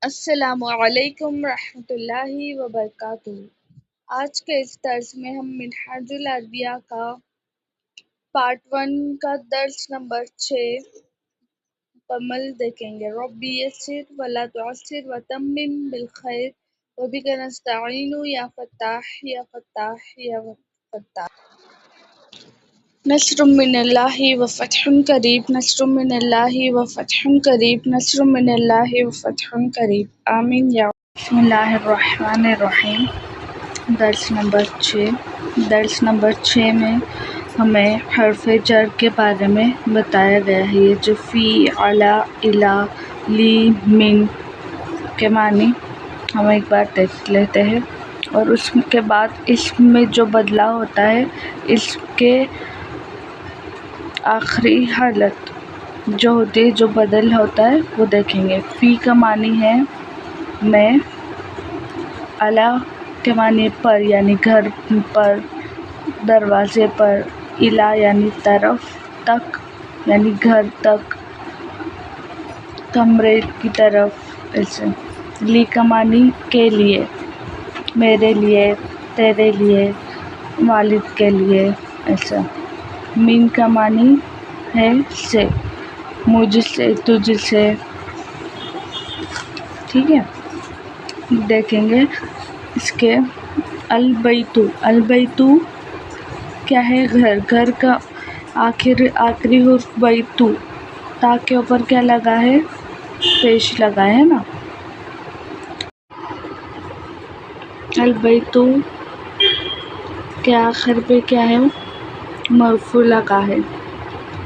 السلام علیکم ورحمۃ اللہ وبرکاتہ۔ آج کے اس درس میں ہم منہاج العربیہ کا پارٹ 1 کا درس نمبر 6 مکمل دیکھیں گے۔ ربی یسر ولا تعسر وتمم بالخیر وبک نستعین یا فتاح یا فتاح یا فتاح۔ نصر من اللہ وفتح قریب، نصر من اللہ وفتح قریب، نصر من اللہ وفتح قریب، آمین یا رب۔ بسم اللہ الرحمن الرحیم۔ درس نمبر 6 میں ہمیں حرف جر کے بارے میں بتایا گیا ہے۔ یہ جو فی، علی، الی، لی، من کے معنی ہم ایک بار دیکھ لیتے ہیں، اور اس کے بعد اس میں جو بدلاؤ ہوتا ہے، اس کے آخری حالت جو ہوتی ہے، جو بدل ہوتا ہے، وہ دیکھیں گے۔ فی کا معنی ہے میں، علی کے معنی پر یعنی گھر پر، دروازے پر، الی یعنی طرف، تک یعنی گھر تک، کمرے کی طرف، ایسے۔ لی کا معنی کے لیے، میرے لیے، تیرے لیے، والد کے لیے، ایسا۔ من کا معنی ہے سے، مجھ سے، تجھ سے، ٹھیک ہے۔ دیکھیں گے اس کے البیت۔ البیت کیا ہے؟ گھر۔ گھر کا آخری حرف بیت، تا کے اوپر کیا لگا ہے؟ پیش لگا ہے نا۔ البیت کے آخر پہ کیا ہے؟ مرفوع لگا ہے۔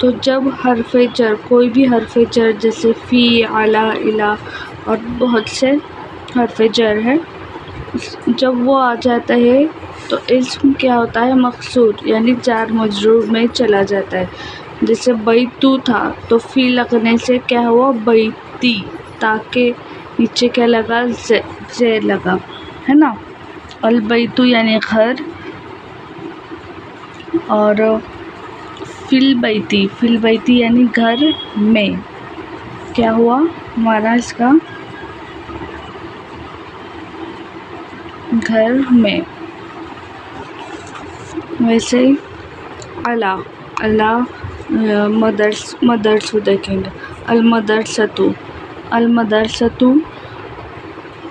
تو جب حرف جر، کوئی بھی حرف جر جیسے فی، علی، الی اور بہت سے حرف جر ہے، جب وہ آ جاتا ہے تو اسم کیا ہوتا ہے؟ مقصور یعنی جار مجرور میں چلا جاتا ہے۔ جیسے بیتو تھا تو فی لگنے سے کیا ہوا؟ بیتی، تاکہ نیچے کیا لگا؟ زیر لگا ہے نا۔ البیتو یعنی گھر، اور فی البیتی، فی البیتی یعنی گھر میں، کیا ہوا ہمارا اس کا؟ گھر میں۔ ویسے ہی علی، علی مدرسہ دیکھیں گے۔ المدرسۃ، المدرسۃ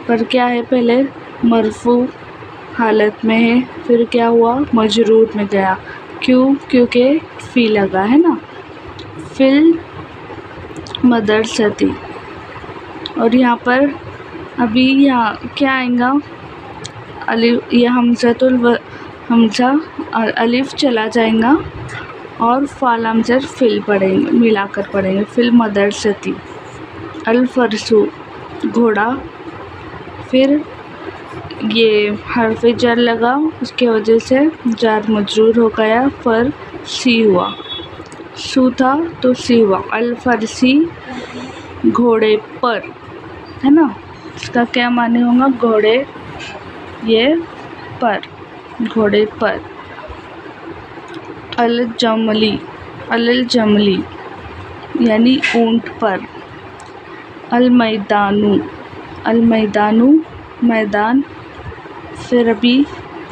پر کیا ہے؟ پہلے مرفوع حالت میں ہے، پھر کیا ہوا؟ مجرور میں گیا۔ کیوں؟ کیونکہ فی لگا ہے نا۔ فی المدرسۃ، اور یہاں پر ابھی یہاں کیا آئیں گا؟ یہ حمزہ الف چلا جائیں گا، اور فا لام زر فل پڑھیں گے، ملا کر پڑھیں گے۔ فی المدرسۃ۔ الفرس گھوڑا، پھر یہ حرف جر لگا، اس کی وجہ سے جار مجرور ہو گیا، فرسی ہوا، سو تھا تو سی ہوا۔ الفرسی گھوڑے پر ہے نا، اس کا کیا معنی ہوگا؟ گھوڑے یہ پر، گھوڑے پر۔ الجملی، الجملی یعنی اونٹ پر۔ المیدان، المیدان میدان، پھر ابھی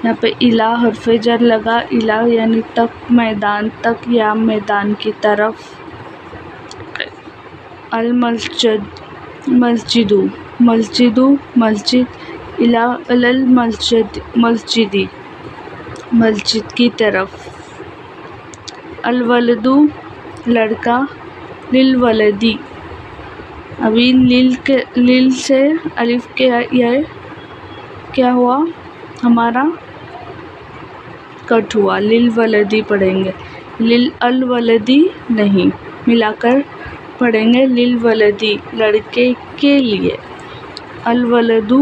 یہاں پہ الی حرف جر لگا، الی یعنی تک، میدان تک یا میدان کی طرف۔ المسجد، مسجد، مسجد مسجد، الی المسجد، مسجدی مسجد کی طرف۔ الولد لڑکا، للولدی، ابھی لیل سے الف کے یہ کیا ہوا ہمارا؟ کٹ ہوا، للولدی پڑھیں گے، الولدی نہیں، ملا کر پڑھیں گے، للولدی لڑکے کے لیے۔ الولد،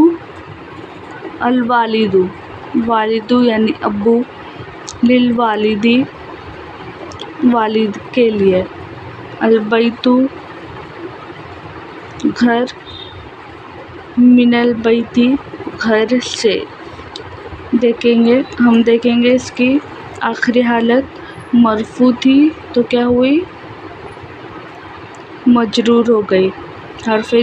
الوالد، والد یعنی ابو، للوالدی والد کے لیے۔ البیت گھر، من البیت گھر سے۔ ہم دیکھیں گے اس کی آخری حالت مرفوع تھی تو کیا ہوئی؟ مجرور ہو گئی، حرف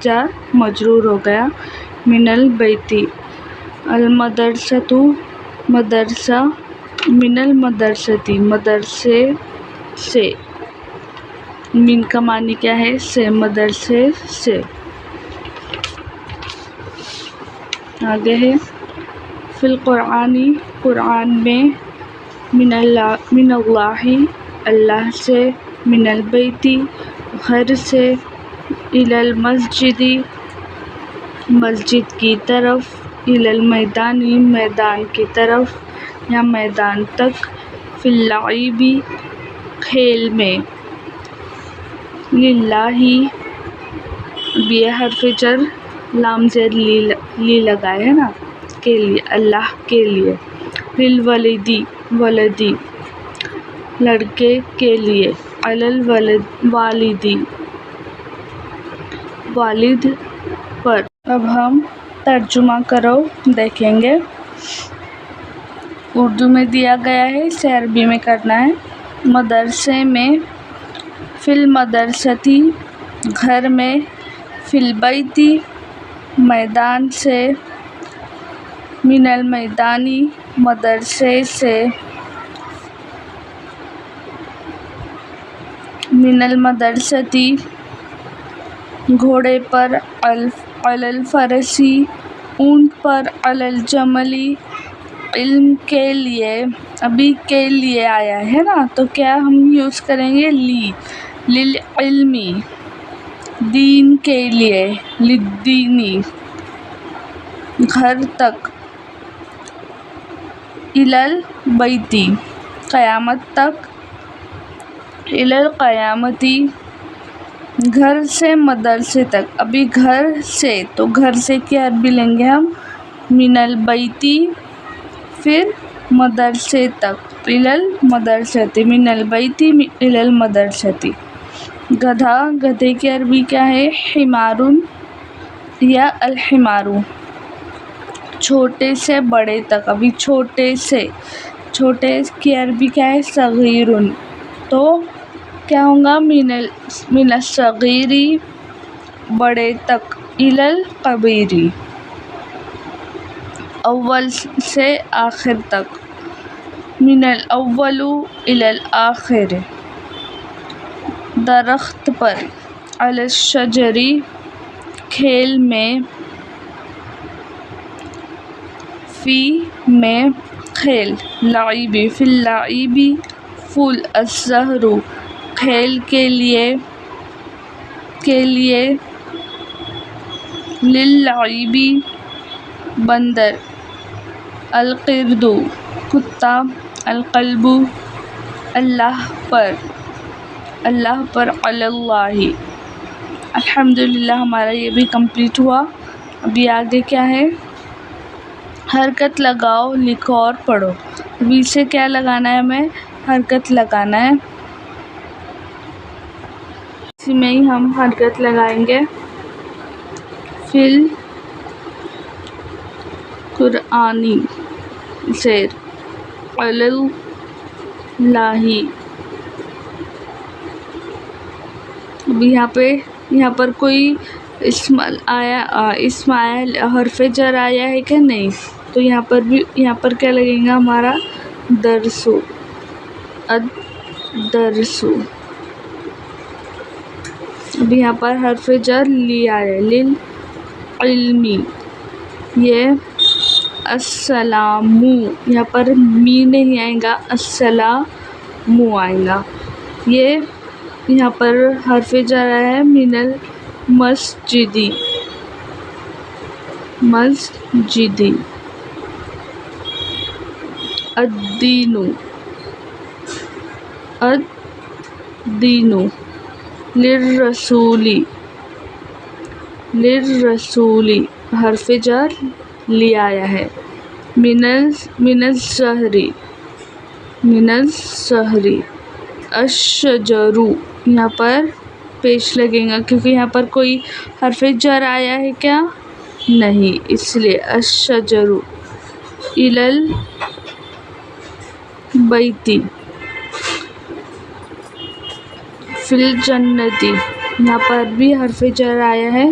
جر مجرور ہو گیا. من البیتی. المدرسۃ مدرسہ. من المدرستی مدرسے سے. من کا معنی کیا ہے؟ سے. مدرسے سے. آگے ہے فی القرآن. قرآن میں. من اللہ اللہ سے. من البیتی گھر سے. الی المسجد مسجد کی طرف. الی المیدان میدان کی طرف یا میدان تک. فی اللعب کھیل میں. للہ اب یہ حرف جر لام زیر لی لگائے ہے نا کے لیے، اللہ کے لیے. للولدی ولدی لڑکے کے لیے. علی الولد والدی والد پر. اب ہم ترجمہ کرو دیکھیں گے. اردو میں دیا گیا ہے، اسے عربی میں کرنا ہے. مدرسے میں. فی المدرستی گھر میں. فی البیتی میدان سے. من المیدانی مدرسے سے. من المدرستی گھوڑے پر. علی الفرسی اونٹ پر. علی الجمل علم کے لیے. ابھی کے لیے آیا ہے نا تو کیا ہم یوز کریں گے لی. للعلمی دین کے لیے. للدینی گھر تک. الی البیتی قیامت تک. الی القیامتی گھر سے مدرسے تک. ابھی گھر سے تو گھر سے کی عربی لیں گے ہم من البیتی پھر مدرسے تک الی المدرستی. من البیتی الی المدرستی. گدھا گدھے کی عربی کیا ہے؟ حمارن یا الحمارو. چھوٹے سے بڑے تک. ابھی چھوٹے سے چھوٹے کی عربی کیا ہے؟ صغیرن. تو کیا ہوگا؟ من الصغیری بڑے تک. الی الکبیری اول سے آخر تک. من الاول الی الآخر درخت پر. علی الشجر کھیل میں. فی میں کھیل. لعب فی اللعب پھول. الزہر کھیل کے لیے للعب بندر. القرد کتا. القلب اللہ پر. اللہ پر. علی اللہ. الحمدللہ ہمارا یہ بھی کمپلیٹ ہوا. ابھی آگے کیا ہے؟ حرکت لگاؤ لکھو اور پڑھو. ابھی سے کیا لگانا ہے؟ ہمیں حرکت لگانا ہے. اسی میں ہی ہم حرکت لگائیں گے. فی القرآنی زیر. علی اللہ. اب یہاں پر کوئی اسم آیا حرف جر آیا ہے کہ نہیں؟ تو یہاں پر کیا لگے گا ہمارا؟ درسو. الدرسو. اب یہاں پر حرف جر لی آیا ہے. للعلمی. یہ السلام. یہاں پر می نہیں آئے گا، السلام آئے گا. یہ یہاں پر حرف جر آیا ہے من المسجدی. مسجدی. الدین. الدین. للرسول. للرسول حرف جر لی آیا ہے. من الزہر. من الزہر. الشجر. یہاں پر پیش لگے گا کیونکہ یہاں پر کوئی حرف جر آیا ہے کیا؟ نہیں، اس لیے الشجر. الی البیتی. فی الجنتی. یہاں پر بھی حرف جر آیا ہے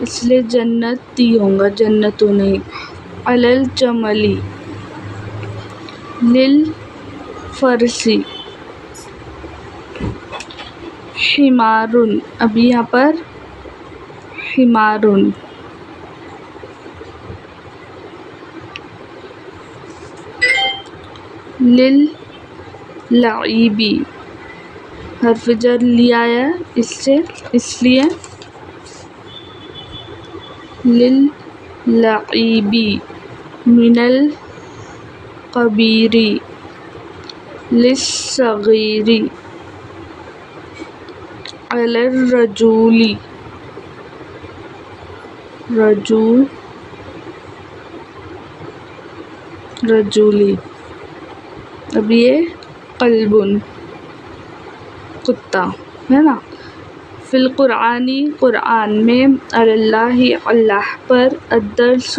اس لیے جنتی ہوگا، جنتو نہیں. علل جملی، لل فرسی، حمارن، ابھی یہاں پر حمارن. لل لعیبی، حرف جر لیا ہے اس لیے لل لعیبی. من القبیری، للصغیری. علی الرجولی، رجولی. اب یہ قلبن کتا ہے نا. فی القرآنی، قرآن میں، اللہ اللہ پر، الدرس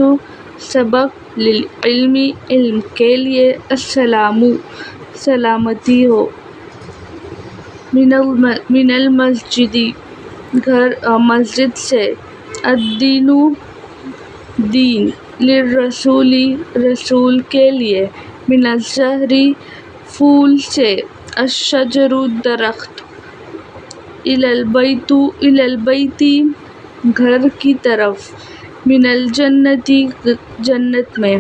سبق، للعلم علم کے لیے، السلام سلامتی ہو، من المسجد مسجد سے، الدین دین، للرسول رسول کے لیے، من الزہر پھول سے، الشجر درخت، الی البیت گھر کی طرف، من الجنت جنت میں،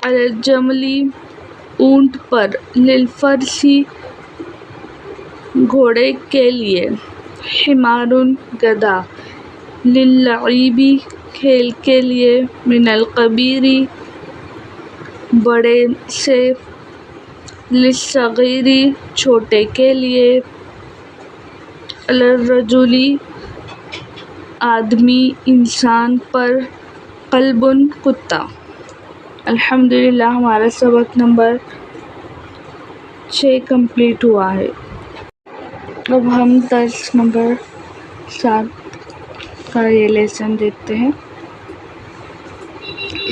علی الجمل اونٹ پر، للفرس گھوڑے کے لیے، حمار گدھا، للعب کھیل کے لیے، من الکبیر بڑے سے، للصغیر چھوٹے کے لیے، علی الرجل آدمی انسان پر، قلب کتا. الحمدللہ ہمارا سبق نمبر 6 کمپلیٹ ہوا ہے. اب ہم درس نمبر 7 کا یہ لیسن دیکھتے ہیں.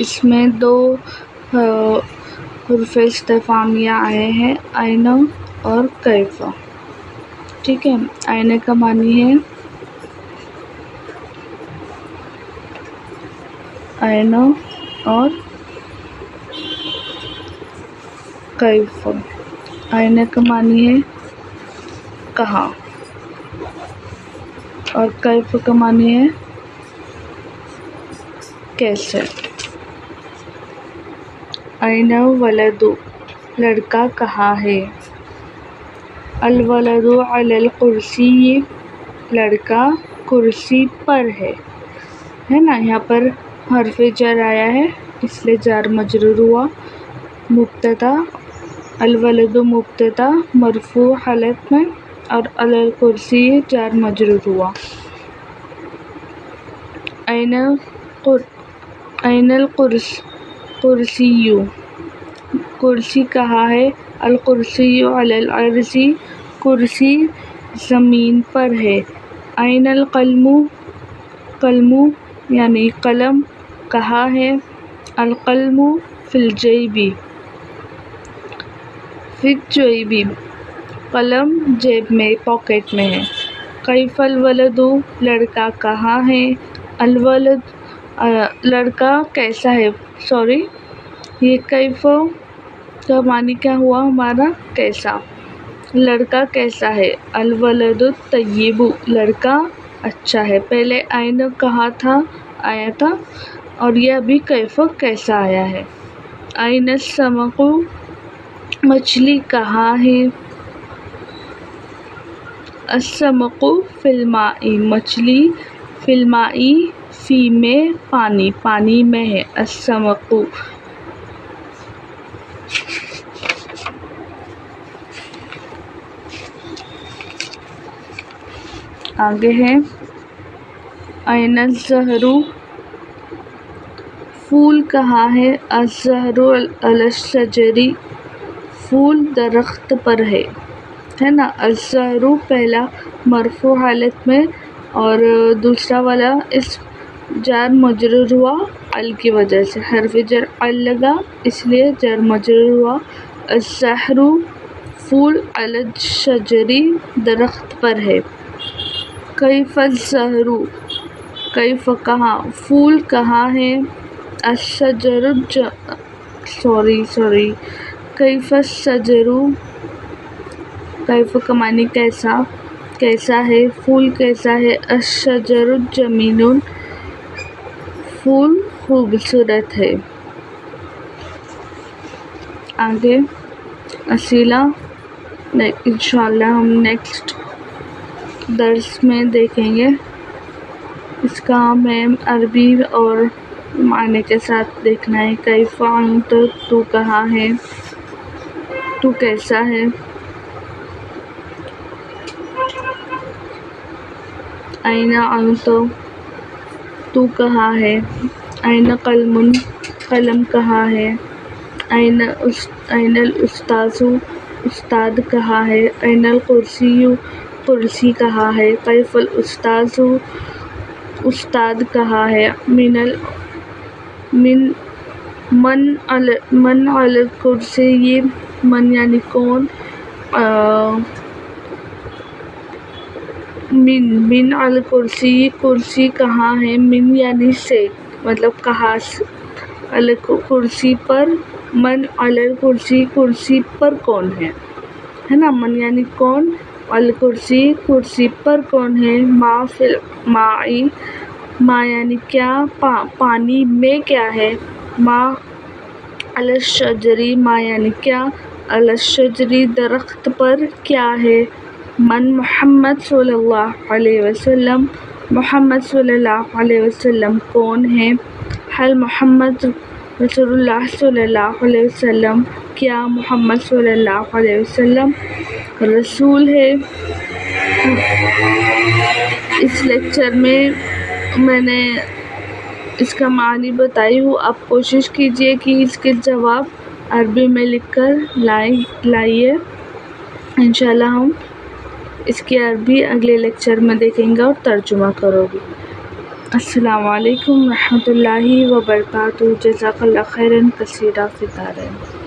اس میں 2 حروف استفہامیہ آئے ہیں، این اور کیف. ٹھیک ہے. این کا معنی ہے این اور کیف. این کا معنی ہے کہاں اور کیف کا معنی ہے کیسے. این ولد لڑکا کہاں ہے. الولد علی الکرسی لڑکا کرسی پر ہے نا. یہاں پر حرف جر آیا ہے اس لیے جار مجرور ہوا. مبتدا الولد مبتدا مرفوع حالت میں اور علی الکرسی جار مجرور ہوا. این الکرسی کرسی کہاں ہے. الکرسی علی الارض کرسی زمین پر ہے. این القلم قلم یعنی قلم کہاں ہے. القلم فی الجیب قلم جیب میں پاکٹ میں ہے. کیف الولد لڑکا کہاں ہے. الولد لڑکا کیسا ہے. یہ کیف کا معنی کیا ہوا ہمارا کیسا. لڑکا کیسا ہے. الولد الطیب لڑکا اچھا ہے. پہلے این کہاں آیا تھا اور یہ ابھی کیف کیسا آیا ہے. این السمک مچھلی کہاں ہے. السمک فی الماء مچھلی فی الماء فی میں پانی میں ہے. السمک. آگے ہے این الزہر پھول کہاں ہے. الزہر علی الشجر پھول درخت پر ہے نا. الزہر پہلا مرفوع حالت میں اور دوسرا والا اس جار مجرور ہوا ال کی وجہ سے. حرف جر ال لگا اس لیے جار مجرور ہوا. الزہر پھول علی الشجر درخت پر ہے. کیف الزہر، کیف کہاں، پھول کہاں ہے، الشجر کیف الشجر، کیف کا معنی کیسا، کیسا ہے، پھول کیسا ہے، الشجر جمیل، پھول خوبصورت ہے۔ آگے اسئلہ انشاءاللہ ہم نیکسٹ درس میں دیکھیں گے، اس کا ہمیں عربی اور معنی کے ساتھ دیکھنا ہے۔ کیف انت، تو کہاں ہے، تو کیسا ہے، این انت، تو کہاں ہے، این قلم، قلم کہاں ہے، این الاستاذ، استاد کہاں ہے، این الکرسی، کرسی کہاں ہے، کیف الاستاذ، استاد کہاں ہے، من علی الکرسی، من یعنی کون، من علی الکرسی، کرسی کہاں ہے، من یعنی سے، مطلب کہاں سے، کرسی پر، من علی الکرسی، کرسی پر کون ہے نا، من یعنی کون، الکرسی کرسی پر کون ہے، ما فی الماء، ما یعنی کیا، پانی میں کیا ہے، ما علی الشجر، ما یعنی کیا، علی الشجر درخت پر کیا ہے، من محمد صلی اللہ علیہ وسلم، محمد صلی اللہ علیہ وسلم کون ہے، حل محمد رسول اللہ صلی اللہ علیہ وسلم، کیا محمد صلی اللہ علیہ وسلم رسول ہے۔ اس لیکچر میں نے اس کا معنی بتائی ہوں، آپ کوشش کیجئے کہ اس کے جواب عربی میں لکھ کر لائیے۔ انشاءاللہ ہم اس کی عربی اگلے لیکچر میں دیکھیں گے اور ترجمہ کرو گے۔ السلام علیکم ورحمۃ اللہ وبرکاتہ، جزاک اللہ خیرا کثیرا فی الدارین۔